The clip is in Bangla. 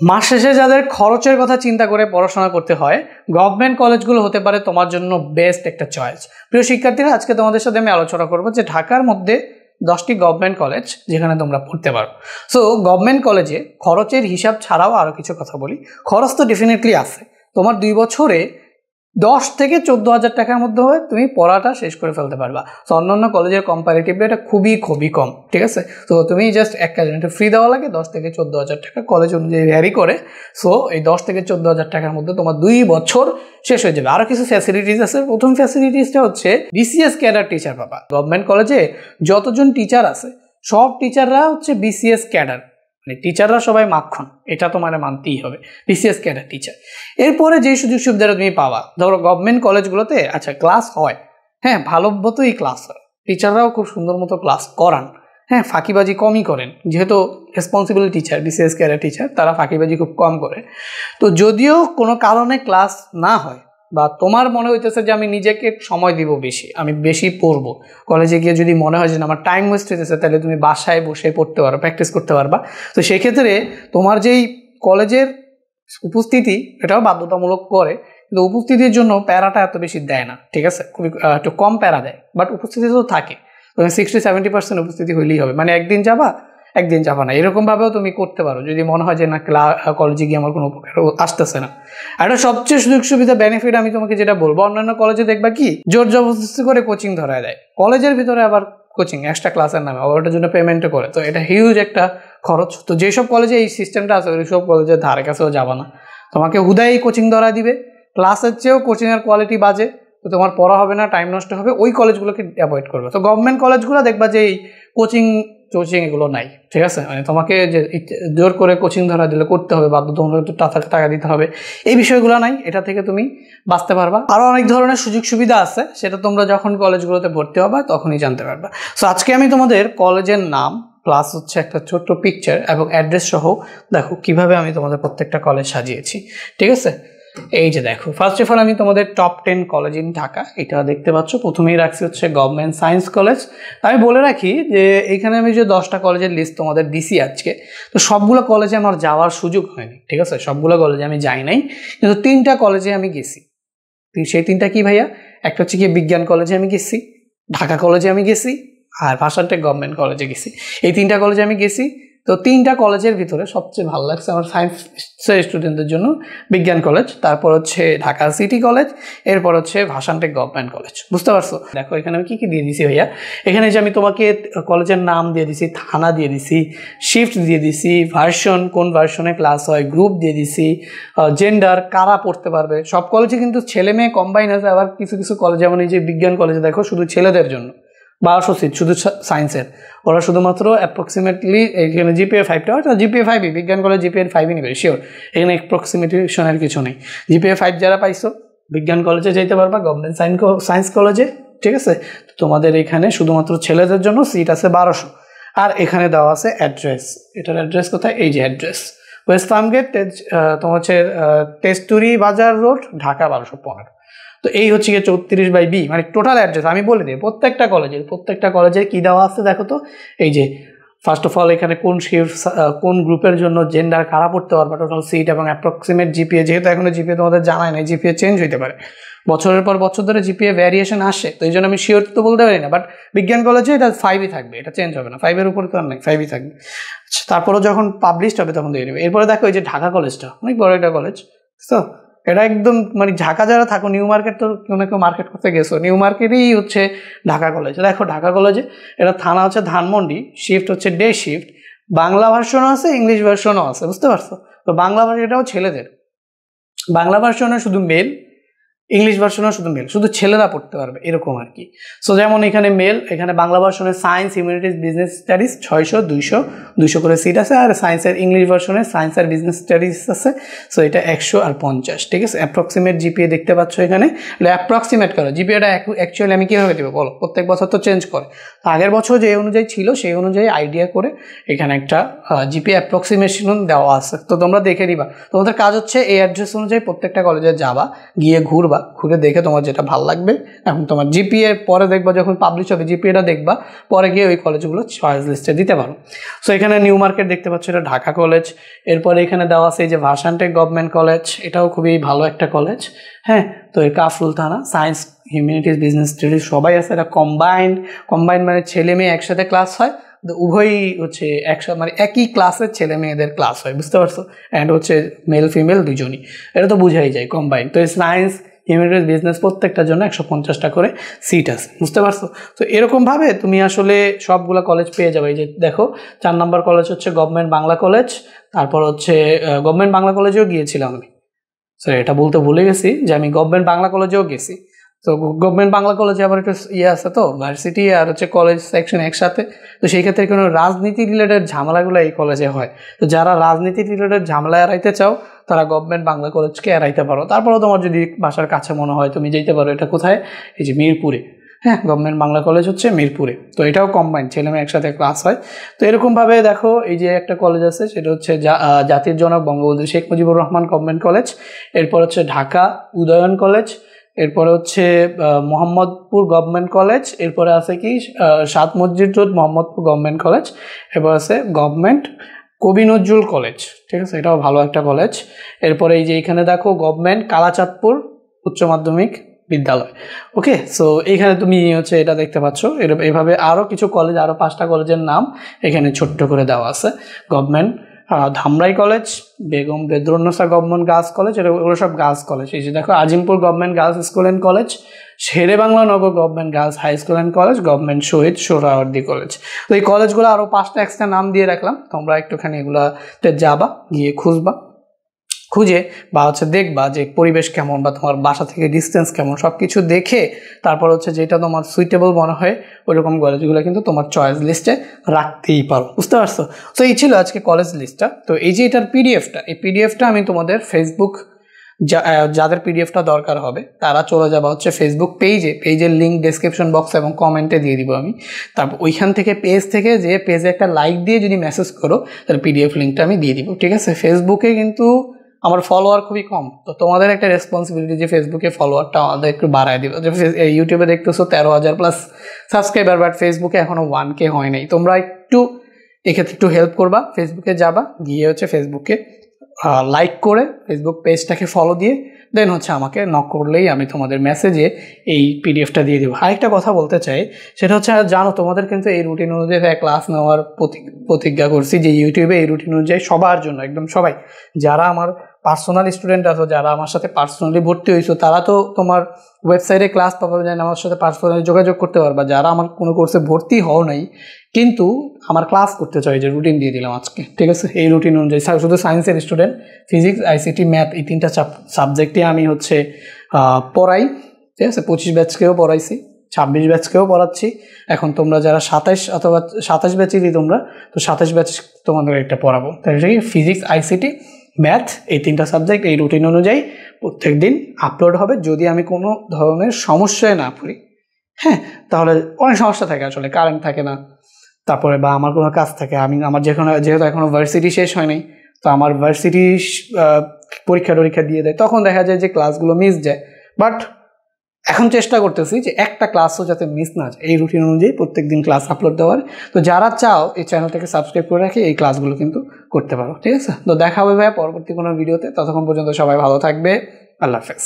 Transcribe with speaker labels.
Speaker 1: মাস শেষে যাদের খরচের কথা চিন্তা করে পড়াশোনা করতে হয়, গভর্নমেন্ট কলেজগুলো হতে পারে তোমার জন্য বেস্ট একটা চয়েস। প্রিয় শিক্ষার্থীরা, আজকে তোমাদের সাথে আমি আলোচনা করবো যে ঢাকার মধ্যে 10টি গভর্নমেন্ট কলেজ যেখানে তোমরা পড়তে পারো। সো গভর্নমেন্ট কলেজে খরচের হিসাব ছাড়াও আরও কিছু কথা বলি। খরচ তো ডেফিনেটলি আছে। তোমার 2 বছরে 10 থেকে 14,000 টাকার মধ্যে হয়ে তুমি পড়াটা শেষ করে ফেলতে পারবা। সো অন্যান্য কলেজের কম্পারেটিভলি এটা খুবই কম, ঠিক আছে। তো তুমি জাস্ট একটা ফ্রি দেওয়া লাগে 10 থেকে 14,000 টাকা, কলেজ অনুযায়ী ভ্যারি করে। সো এই 10 থেকে 14,000 টাকার মধ্যে তোমার 2 বছর শেষ হয়ে যাবে। আরও কিছু ফ্যাসিলিটিস আছে। প্রথম ফ্যাসিলিটিসটা হচ্ছে বিসিএস ক্যাডার টিচার পাবা। গভর্নমেন্ট কলেজে যতজন টিচার আছে সব টিচাররা হচ্ছে বিসিএস ক্যাডার, মানে টিচাররা সবাই মাখন, এটা তোমার মানতেই হবে, বিসিএস ক্যাডার টিচার। এরপরে যে সুযোগ সুবিধাটা তুমি পাবা, ধরো গভর্নমেন্ট কলেজগুলোতে আচ্ছা ক্লাস হয়, হ্যাঁ ভালো মতোই ক্লাস হয়, টিচাররাও খুব সুন্দর মতো ক্লাস করান, হ্যাঁ ফাঁকিবাজি কমই করেন, যেহেতু responsible teacher BCS cadre teacher, তারা ফাঁকিবাজি খুব কম করে। তো যদিও কোনো কারণে ক্লাস না হয় বা তোমার মনে হইতেছে যে আমি নিজেকে সময় দিব বেশি, আমি বেশি পড়বো, কলেজে গিয়ে যদি মনে হয় যে আমার টাইম ওয়েস্ট হইতেছে, তাহলে তুমি বাসায় বসে পড়তে পারো, প্র্যাকটিস করতে পারবা। তো সেক্ষেত্রে তোমার যেই কলেজের উপস্থিতি এটাও বাধ্যতামূলক করে, কিন্তু উপস্থিতির জন্য প্যারাটা এত বেশি দেয় না, ঠিক আছে, খুবই একটু কম প্যারা দেয়, বাট উপস্থিতি তো থাকে। 60-70% উপস্থিতি হইলেই হবে, মানে একদিন যাবা না, এরকমভাবেও তুমি করতে পারো যদি মনে হয় যে না কলেজে গিয়ে আমার কোনো উপকার আসতেছে না। আর এটা সবচেয়ে সুযোগ সুবিধা বেনিফিট আমি তোমাকে যেটা বলবো, অন্যান্য কলেজে দেখবা কি জোর জবরদস্তি করে কোচিং ধরায় দেয়, কলেজের ভিতরে আবার কোচিং এক্সট্রা ক্লাসের নামে, আবার ওটার জন্য পেমেন্টও করে। তো এটা হিউজ একটা খরচ। তো যেসব কলেজে এই সিস্টেমটা আছে ওই সব কলেজের ধারে কাছেও যাবা না, তোমাকে হুদাই কোচিং ধরা দিবে, ক্লাসের চেয়েও কোচিংয়ের কোয়ালিটি বাজে, তো তোমার পড়া হবে না, টাইম নষ্ট হবে, ওই কলেজগুলোকে অ্যাভয়েড করবে। তো গভর্নমেন্ট কলেজগুলো দেখবা যে এই কোচিং এগুলো নাই, ঠিক আছে, মানে তোমাকে যে জোর করে কোচিং ধরা দিলে করতে হবে, বাধ্যতামূলক টাকা দিতে হবে, এই বিষয়গুলো নাই, এটা থেকে তুমি বাঁচতে পারবা। আরও অনেক ধরনের সুযোগ সুবিধা আছে, সেটা তোমরা যখন কলেজগুলোতে ভর্তি হবা তখনই জানতে পারবা। সো আজকে আমি তোমাদের কলেজের নাম প্লাস হচ্ছে একটা ছোট্ট পিকচার এবং অ্যাড্রেস সহ দেখো কিভাবে আমি তোমাদের প্রত্যেকটা কলেজ সাজিয়েছি, ঠিক আছে। এই যে দেখো, ফার্স্ট অফ অল আমি তোমাদের টপ 10 কলেজ ইন ঢাকা এটা দেখতে পাচ্ছ। প্রথমেই রাখছি হচ্ছে গভর্নমেন্ট সায়েন্স কলেজ। আমি বলে রাখি যে এইখানে আমি যে 10টা কলেজের লিস্ট তোমাদের দিছি আজকে, তো সবগুলো কলেজে আমার যাওয়ার সুযোগ হয়নি, ঠিক আছে, সবগুলো কলেজে আমি যাই নাই, কিন্তু 3টা কলেজে আমি গেছি। সেই 3টা কি ভাইয়া? একটা হচ্ছে কি বিজ্ঞান কলেজে আমি গেছি, ঢাকা কলেজে আমি গেছি, আর ভাষানটেক গভর্নমেন্ট কলেজে গেছি। এই 3টা কলেজে আমি গেছি। তো 3টা কলেজের ভিতরে সবচেয়ে ভালো লাগছে আমার সায়েন্সের স্টুডেন্টদের জন্য বিজ্ঞান কলেজ, তারপর হচ্ছে ঢাকা সিটি কলেজ, এরপর হচ্ছে ভাষানটেক গভর্নমেন্ট কলেজ। বুঝতে পারছো? দেখো এখানে আমি কি দিয়ে দিছি ভাইয়া, এখানে যে আমি তোমাকে কলেজের নাম দিয়ে দিছি, থানা দিয়ে দিছি, শিফট দিয়ে দিছি, ভার্সন কোন ভার্সনে ক্লাস হয়, গ্রুপ দিয়ে দিছি, জেন্ডার কারা পড়তে পারবে। সব কলেজে কিন্তু ছেলে মেয়ে কম্বাইন আছে, আবার কিছু কিছু কলেজ যেমন এই যে বিজ্ঞান কলেজে দেখো শুধু ছেলেদের জন্য 1200 সিট শুধু সায়েন্সের, ওরা শুধুমাত্র অ্যাপ্রক্সিমেটলি এখানে জিপিএ 5টা, জিপিএ 5ই বিজ্ঞান কলেজ জিপিএ 5ই নেবে শিওর, এখানে অ্যাপ্রক্সিমেশনের কিছু নেই। জিপিএ 5 যারা পাইছো বিজ্ঞান কলেজে যেতে পারবা, গভর্নমেন্ট সায়েন্স কলেজে, ঠিক আছে। তোমাদের এখানে শুধুমাত্র ছেলেদের জন্য সিট আছে 1200। আর এখানে দেওয়া আছে অ্যাড্রেস, এটার অ্যাড্রেস কোথায়? এই যে অ্যাড্রেস, ওয়েস্ট ফার্মগেট, তোমার হচ্ছে তেজতুরি বাজার রোড, ঢাকা 1215। তো এই হচ্ছে গিয়ে 34/B, মানে টোটাল অ্যাড্রেস আমি বলে দিই প্রত্যেকটা কলেজের কি দেওয়া আছে দেখো তো। এই যে ফার্স্ট অফ অল এখানে কোন শিফট কোন গ্রুপের জন্য জেন্ডার কারা পড়তে পারবে, টোটাল সিট এবং অ্যাপ্রক্সিমেট জিপিএ, যেহেতু এখনো জিপিএ তোমাদের জানায় নাই, জিপিএ চেঞ্জ হইতে পারে, বছরের পর বছর ধরে জিপিএ ভ্যারিয়েশন আসে, তো এই জন্য আমি শিওর তো বলতে পারি না, বাট বিজ্ঞান কলেজে এটা 5ই থাকবে, এটা চেঞ্জ হবে না, 5-এর উপরে তো আর নাই, 5ই থাকবে। তারপরেও যখন পাবলিশড হবে তখন দিয়ে নেবে। এরপরে দেখো এই যে ঢাকা কলেজটা অনেক বড় একটা কলেজ, তো এটা একদম মানে ঢাকা যারা থাকো, নিউ মার্কেট তো কেউ মার্কেট করতে গেছো, নিউ মার্কেটেই হচ্ছে ঢাকা কলেজ। দেখো ঢাকা কলেজে এটা থানা হচ্ছে ধানমন্ডি, শিফট হচ্ছে ডে শিফট, বাংলা ভার্সনও আছে, ইংলিশ ভার্সনও আছে, বুঝতে পারছো? তো বাংলা ভার্সন এটাও ছেলেদের, বাংলা ভার্সনে শুধু মেল, ইংলিশ ভার্সনও শুধু মেল, শুধু ছেলেরা পড়তে পারবে এরকম আর কি। সো যেমন এখানে মেল, এখানে বাংলা ভার্সনে সায়েন্স, হিউম্যানিটিস, বিজনেস স্টাডিজ 600, 200 করে সিট আছে, আর সায়েন্সের ইংলিশ ভার্সনে সায়েন্স আর বিজনেস স্টাডিজ আছে, সো এটা 100 আর 50, ঠিক আছে। অ্যাপ্রক্সিমেট জিপিএ দেখতে পাচ্ছ এখানে, অ্যাপ্রক্সিমেট করো জিপিএটা অ্যাকচুয়ালি আমি কীভাবে দেবো বলো, প্রত্যেক বছর তো চেঞ্জ করে, তো আগের বছর যে অনুযায়ী ছিল সেই অনুযায়ী আইডিয়া করে এখানে একটা জিপিএ অ্যাপ্রক্সিমেশন দেওয়া আছে, তো তোমরা দেখে নিবা। তোমাদের কাজ হচ্ছে এই অ্যাড্রেস অনুযায়ী প্রত্যেকটা কলেজে যাবা, গিয়ে ঘুরবা, ঘুরবা, ঘুরে দেখে তোমার যেটা ভালো লাগবে, এখন তোমার জিপিএ পরে দেখবা যখন পাবলিশ হবে জিপিএটা দেখবা, পরে গিয়ে ওই কলেজগুলো চয়েস লিস্টে দিতে পারো। সো এখানে নিউ মার্কেট দেখতে পাচ্ছ, এটা ঢাকা কলেজ। এরপরে এখানে দেওয়া আছে এই যে ভার্সানটেক গভর্নমেন্ট কলেজ, এটাও খুবই ভালো একটা কলেজ। হ্যাঁ, তো এই কাফরুল থানা, সায়েন্স, হিউম্যানিটিস, বিজনেস স্টাডিজ সবাই আছে। এটা কম্বাইন্ড মানে ছেলে মেয়ে একসাথে ক্লাস হয়, উভয়ই হচ্ছে একসাথে মানে একই ক্লাসের ছেলে মেয়েদের ক্লাস হয়, বুঝতে পারছো? অ্যান্ড হচ্ছে মেল ফিমেল দুজনই, এটা তো বুঝাই যায় কম্বাইন্ড। তো এই সায়েন্স, হিউম্যানিটিস, বিজনেস প্রত্যেকটার জন্য 150টা করে সিট আছে, বুঝতে পারছো? তো এরকমভাবে তুমি আসলে সবগুলো কলেজ পেয়ে যাবে। এই যে দেখো 4 নম্বর কলেজ হচ্ছে গভর্নমেন্ট বাংলা কলেজ, তারপর হচ্ছে গভর্নমেন্ট বাংলা কলেজেও গিয়েছিলাম আমি, সরি এটা বলতে ভুলে গেছি যে আমি গভর্নমেন্ট বাংলা কলেজেও গেছি। তো গভর্নমেন্ট বাংলা কলেজে আবার একটু আছে তো, ভার্সিটি আর হচ্ছে কলেজ সেকশন একসাথে। তো সেই ক্ষেত্রে কোনো রাজনীতি রিলেটেড ঝামেলাগুলো এই কলেজে হয়। তো যারা রাজনীতি রিলেটেড ঝামেলা এড়াইতে চাও তারা গভর্নমেন্ট বাংলা কলেজকে এড়াইতে পারো। তারপরেও তোমার যদি বাসার কাছে মনে হয় তুমি যেতে পারো। এটা কোথায়? এই যে মিরপুরে। হ্যাঁ, গভর্নমেন্ট বাংলা কলেজ হচ্ছে মিরপুরে। তো এটাও কম্বাইন্ড, ছেলে মেয়ে একসাথে ক্লাস হয়। তো এরকমভাবে দেখো এই যে একটা কলেজ আছে, সেটা হচ্ছে জাতির জনক বঙ্গবন্ধু শেখ মুজিবুর রহমান গভর্নমেন্ট কলেজ। এরপর হচ্ছে ঢাকা উদয়ন কলেজ। এরপরে হচ্ছে মোহাম্মদপুর গভর্নমেন্ট কলেজ। এরপরে আছে কি সাত মসজিদ রোড মোহাম্মদপুর গভর্নমেন্ট কলেজ। এরপর আছে গভর্নমেন্ট কবি নজরুল কলেজ, ঠিক আছে, এটাও ভালো একটা কলেজ। এরপরে এই যে এখানে দেখো গভর্নমেন্ট কালাচাঁদপুর উচ্চ মাধ্যমিক বিদ্যালয়। ওকে, সো এইখানে তুমি হচ্ছে এটা দেখতে পাচ্ছ। এইভাবে আরও কিছু কলেজ, আরও 5টা কলেজের নাম এখানে ছোট্ট করে দেওয়া আছে। Government Dhamrai college, Begum Badrunnesa government girls college, ওগুলো সব গার্লস কলেজ। এই যে দেখো Azimpur government girls school and college, Shere Bangla Nagar government girls high school and college, government Shahid Suhrawardy college. তো এই কলেজগুলো আরও 5টা এক্সট্রা নাম দিয়ে রাখলাম, তোমরা একটুখানি এগুলাতে যাবা, গিয়ে খুঁজে বা হচ্ছে দেখবা যে পরিবেশ কেমন বা তোমার বাসা থেকে ডিস্টেন্স কেমন, সব কিছু দেখে তারপর হচ্ছে যেটা তোমার সুইটেবল মনে হয় ওইরকম কলেজগুলো কিন্তু তোমার চয়েস লিস্টে রাখতেই পারো, বুঝতে পারছো? তো এই ছিল আজকে কলেজ লিস্টটা। তো এই যে এটার পিডিএফটা, এই পিডিএফটা আমি তোমাদের ফেসবুক, যাদের পিডিএফটা দরকার হবে তারা চলে যাবা হচ্ছে ফেসবুক পেজের লিঙ্ক ডেসক্রিপশন বক্স এবং কমেন্টে দিয়ে দিব আমি। তারপর ওইখান থেকে পেজ থেকে যে পেজে একটা লাইক দিয়ে যদি মেসেজ করো তাহলে পিডিএফ লিঙ্কটা আমি দিয়ে দিব, ঠিক আছে? ফেসবুকে কিন্তু আমার ফলোয়ার খুবই কম, তো তোমাদের একটা রেসপন্সিবিলিটি যে ফেসবুকে ফলোয়ারটা আমাদের একটু বাড়ায় দিবে। ইউটিউবে দেখতেছো 13,000+ সাবস্ক্রাইবার, বাট ফেসবুকে এখনও 1K হয় নাই। তোমরা একটু এক্ষেত্রে একটু হেল্প করবা, ফেসবুকে যাবা, গিয়ে হচ্ছে ফেসবুকে লাইক করে ফেসবুক পেজটাকে ফলো দিয়ে দেন হচ্ছে আমাকে নক করলেই আমি তোমাদের মেসেজে এই পিডিএফটা দিয়ে দেবো। আরেকটা কথা বলতে চাই, সেটা হচ্ছে জানো তোমাদের কিন্তু এই রুটিন অনুযায়ী ক্লাস নেওয়ার প্রতিজ্ঞা করছি যে ইউটিউবে এই রুটিন অনুযায়ী সবার জন্য, একদম সবাই যারা আমার পার্সোনাল স্টুডেন্ট আছো, যারা আমার সাথে পার্সোনালি ভর্তি হয়েছো তারা তো তোমার ওয়েবসাইটে ক্লাস পাবে, যায় আমার সাথে পার্সোনালি যোগাযোগ করতে পারবা। যারা আমার কোনো কোর্সে ভর্তি হও নাই কিন্তু আমার ক্লাস করতে চাই, যে রুটিন দিয়ে দিলাম আজকে, ঠিক আছে? এই রুটিন অনুযায়ী শুধু সায়েন্সের স্টুডেন্ট, ফিজিক্স, আইসিটি, ম্যাথ, এই 3টা সাবজেক্টে আমি হচ্ছে পড়াই, ঠিক আছে? 25 ব্যাচকেও পড়াইছি, 26 ব্যাচকেও পড়াচ্ছি। এখন তোমরা যারা 27 অথবা 27 ব্যাচেরই তোমরা, তো 27 ব্যাচ তোমাদের একটা পড়াবো। তাই ফিজিক্স, আইসিটি, ম্যাথ, এই 3টা সাবজেক্ট এই রুটিন অনুযায়ী প্রত্যেক দিন আপলোড হবে। যদি আমি কোনো ধরনের সমস্যায় না পড়ি, হ্যাঁ, তাহলে অনেক সমস্যা থাকে, আসলে কারেন্ট থাকে না, তারপরে বা আমার কোনো কাজ থাকে, আমার যেহেতু এখনও ভার্সিটি শেষ হয় নাই, তো আমার ভার্সিটি পরীক্ষা দিয়ে দেয়, তখন দেখা যায় যে ক্লাসগুলো মিস যায়। বাট এখন চেষ্টা করতেছি যে একটা ক্লাসও যাতে মিস না যায়, এই রুটিন অনুযায়ী প্রত্যেক দিন ক্লাস আপলোড দেওয়ার। তো যারা চাও এই চ্যানেলটাকে সাবস্ক্রাইব করে রাখি, এই ক্লাসগুলো কিন্তু করতে পারো, ঠিক আছে? তো দেখা হবে ভাইয়া পরবর্তী কোনো ভিডিওতে। ততক্ষণ পর্যন্ত সবাই ভালো থাকবে, আল্লাহ হাফেজ।